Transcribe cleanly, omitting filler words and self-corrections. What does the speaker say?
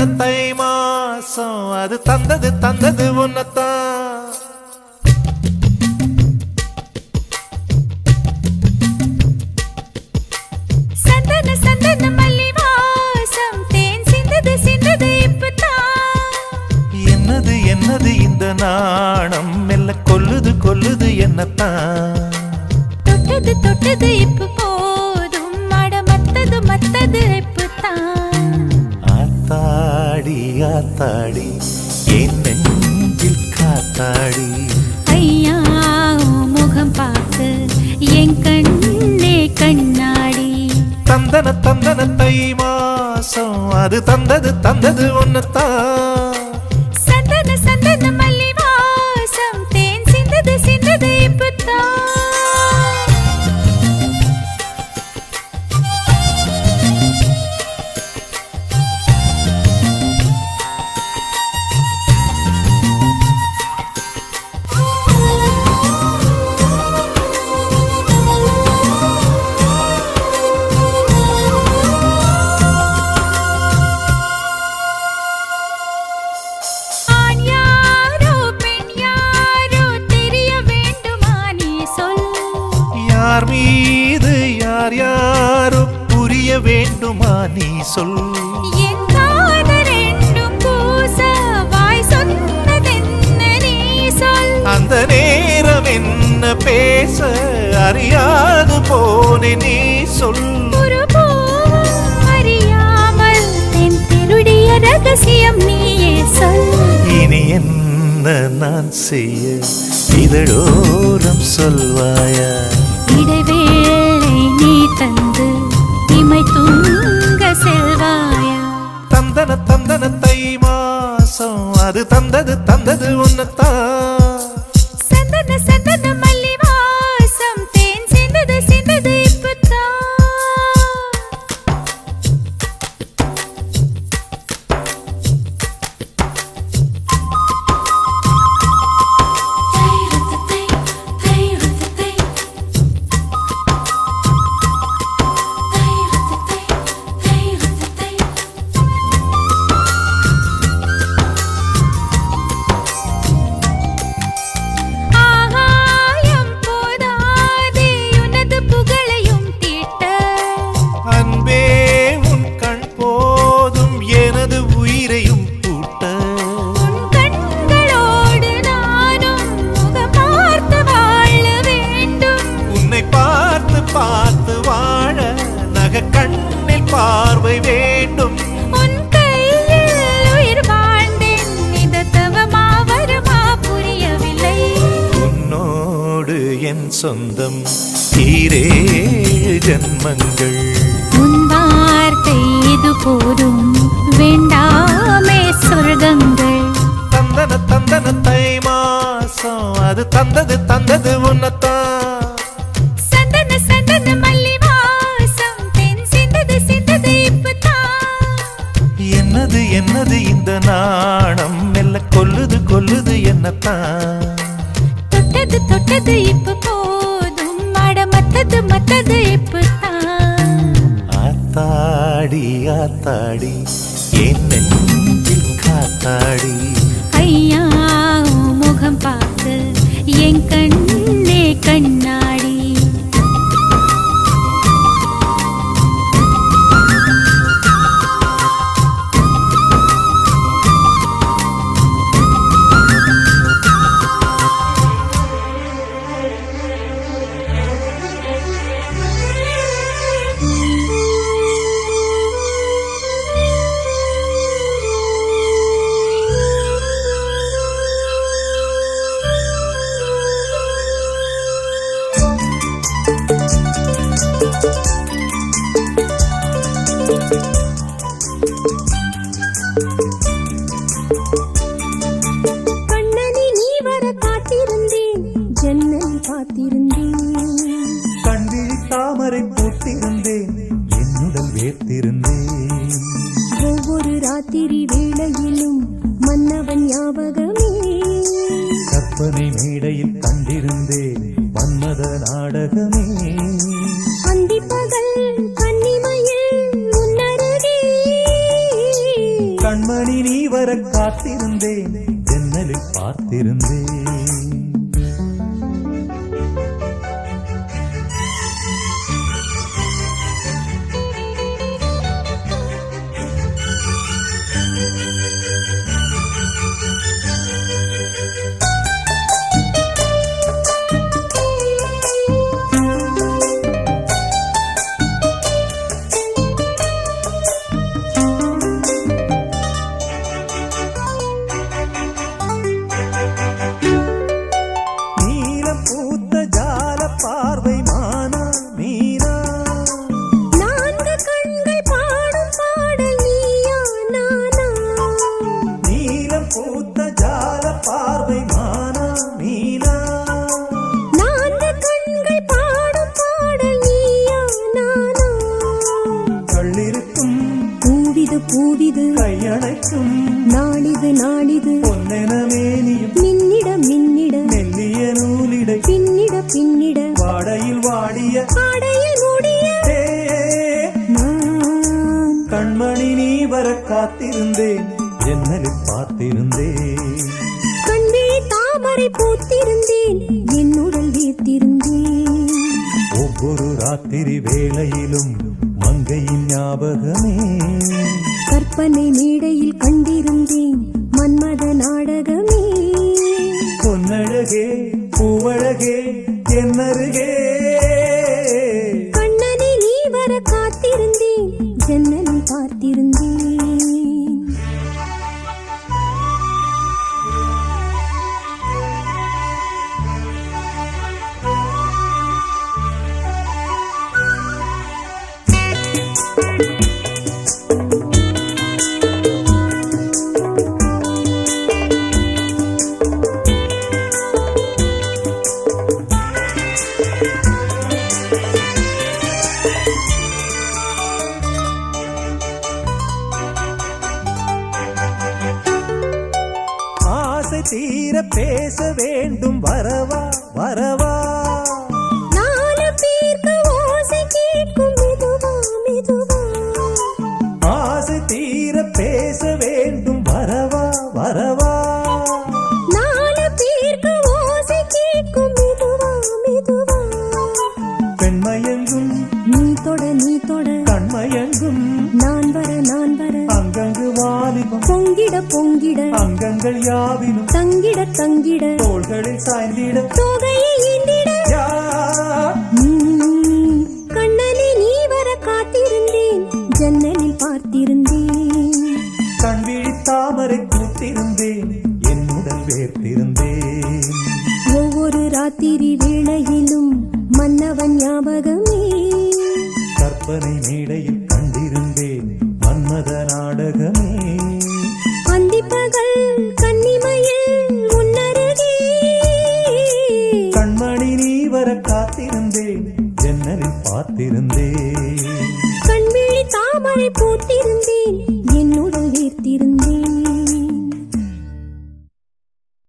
தந்தன தை மாசம் அது தந்தது தந்தது உன்னத்தான். சந்தன சந்தன மல்லி வாசம் தேன் சிந்தது சிந்தது இப்பதான். என்னது என்னது இந்த நாணம் மெல்ல கொல்லுது கொல்லுது என்னத்தான். தொட்டது தொட்டது இப்ப போதும் மட மத்தது மத்தது இப்பதான். ஆத்தாடி ஆத்தாடி என் நெஞ்சில் காத்தாடி. ஐயா முகம் பார்த்து என் கண்ணே கண்ணாடி. தந்தன தந்தன தை மாசம் அது தந்தது தந்தது உன்னத்தான். சந்தன சந்தன மல்லி வாசம் தேன் சிந்தது சிந்தது இப்பதான். யார் மீது யார் யாரோ புரிய வேண்டுமா நீ சொல். என் காதல் ரெண்டும் பூச வாய் சொன்னதென்ன நீ சொல். அந்த நேரம் என்ன பேச அறியாது போனே நீ சொல். ஒரு பூவும் அறியாமல் என் திருடிய ரகசியம் நீயே சொல். இனி என்ன நான் செய்ய இதழோரம் சொல்வாயா. இடைவேளை நீ தந்து இமை தூங்க செல்வாயா. தந்தன தந்தன தை மாசம் அது தந்தது தந்தது உன்னத்தான். சந்தன சந்தன மல்லி வாசம் தேன் சிந்தது சிந்தது இப்பதான். பார்த்து வாழ நக கண்ணில் பார்வை வேண்டும். உன் கையில் உயிர் வாழ்ந்தேன் இந்த தவமா வருமா புரியவில்லை. உன்னோடு என் சொந்தம் ஈரேழு ஜன்மங்கள். உன் வார்த்தை இது போதும் வேண்டாமே சொர்க்கங்கள். தந்தன தந்தன தை மாசம் அது தந்தது தந்தது உன்னத்தான். என்னது என்னது இந்த நாணம் மெல்ல கொல்லுது கொல்லுது என்னத்தான். தொட்டது தொட்டது இப்ப போதும் மட மத்தது மத்தது இப்பதான். ஆத்தாடி ஆத்தாடி என் நெஞ்சில் காத்தாடி. ஐயா முகம் பார்த்து என் கண்ணே கண்ணாடி. கண்ணனி நீ வர காத்திருந்தேன் ஜன்னல் பார்த்திருந்தேன். கண்ணில் தாமரை பூத்திருந்தேன் என்னுடன் வேர்த்திருந்தேன். ஒவ்வொரு ராத்திரி வேளையிலும் மன்னவன் ஞாபகமே. கற்பனை மேடையில் கண்டிருந்தேன் மன்மத நாடகமே. அந்திப்பகல் கன்னிமையில் முன்னருகே கண்மணி காத்திருந்தேன் ஜன்னலில் பார்த்திருந்தேன் பூத்த ஜால பார்வை மானா மீனா நான்கு கண்கள் பாடும் பாடல் நீயா நானா நீலம் பூத்த ஜால பார்வை மானா மீனா நான்கு கண்கள் பாடும் பாடல் நீயா நானா கள்ளிருக்கும் பூவிது பூவிது கையணைக்கும் நாளிது நாளிது பொன்னென மேனியும் மின்னிட மின்னிட மெல்லிய நூலிடை பின்னிட பின்னிட வாடையில் வாடிய ஆடையில் மூடிய ஏ, நான் கண்மணி நீ வர காத்திருந்தேன் ஜன்னலில் பார்த்திருந்தேன் கண்விழி தாமரை பூத்திருந்தேன் என் உடல் வீர்த்திருந்தேன் ஒவ்வொரு ராத்திரி வேளையிலும் மங்கையின் ஞாபகமே கற்பனை மேடையில் கண்டிருந்தேன் மன்மத நாடகமே பொன்னழகே பூவழகே என்னருகே கண்ணனை நீ வர காத்திருந்தேன் ஜன்னலில் பார்த்திருந்தேன் ஆசை தீர பேச வேண்டும் வரவா வரவா நாலு பேருக்கு ஓசை கேட்கும் மெதுவா மெதுவா ஆசை தீர பேச வேண்டும் வரவா வரவா நாலு பேருக்கு ஓசை கேட்கும் மெதுவா மெதுவா பெண்மயங்கும் நீ தொட கண்மயங்கும் நான் வர அங்கங்கு வாலிபம் பொங்கிட பொங்கிட அங்கங்கள் யாவினும் தங்கிட தங்கிட தோள்களில் சாய்ந்திட தோகையை ஈண்டிட யார் கண்ணனை நீ வர காத்திருந்தேன் ஜன்னலில் பார்த்திருந்தேன் கண்விழி தாமரை கூட்டிருந்தேன் என்னுடன் வேர்த்திருந்தேன் ஒவ்வொரு ராத்திரி வேளையிலும் மன்னவன் ஞாபகமே கற்பனை மேடையில் கண்டிருந்தேன் மன்மதன